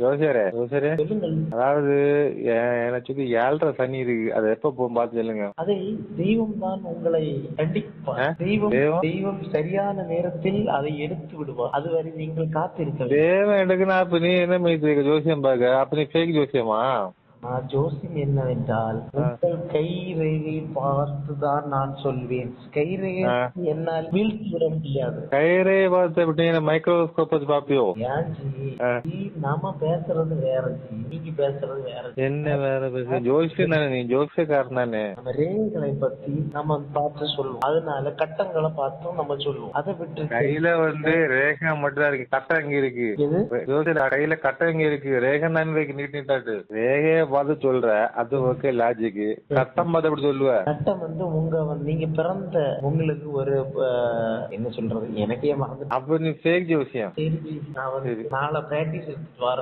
ஜோசியரே ஜோசியரே, சொல்லுங்கள். அதாவது எனக்கு வந்து 7.5 சனி இருக்கு. அது எப்ப போகும் பார்த்து சொல்லுங்க. அதை தெய்வம் தான் உங்களை கண்டிப்பார். தெய்வம் தெய்வம்? தெய்வம் சரியான நேரத்தில் அதை எடுத்து விடுவார். அதுவரை நீங்கள் காத்திருக்க வேண்டும். தேவன் எடுக்குன்னா அப்ப நீ என்ன பண்ணிட்டு ஜோசியம் பார்க்க? அப்ப நீ ஃபேக் ஜோசியமா? ஜோசியம் என்னவென்றால் உங்கள் கை ரேகை பார்த்துதான் நான் சொல்வேன். கை ரேகை என்னால் வீழ்த்தி விட முடியாது. கயிறே பார்த்து எப்படி மைக்ரோஸ்கோப் வச்சு பாப்பியோ? ஏன் ஜி, நாம பேசுறது வேற ஜி, நீங்க பேசுறது வேற ஜி. என்ன வேற பேச? ஜோசியம் தானே நீ, ஜோசியக்காரன் தானே. நம்ம ரேகைகளை பத்தி நம்ம பார்த்து சொல்லுவோம். அதனால கட்டங்களை பார்த்தும் நம்ம சொல்லுவோம். அதை விட்டு கையில வந்து ரேகை மட்டும் தான் இருக்கு, கட்டம் எங்க இருக்கு? எது? ஜோசியர் கையில கட்டம் எங்க இருக்கு? ரேகை தானே இருக்கு, நீட் நீட்டாட்டு. ரேகைய பார்த்து சொல்ற, அது ஓகே லாஜிக். கட்டம் பார்த்து எப்படி சொல்லுவ? கட்டம் வந்து நீங்க பிறந்த உங்களுக்கு ஒரு என்ன சொல்றது, எனக்கே மறந்து. அப்ப நீ ஃபேக் ஜோசியம். சரி ஜி, நான் வந்து நாளை பிராக்டிஸ் எடுத்துட்டு வரேன்.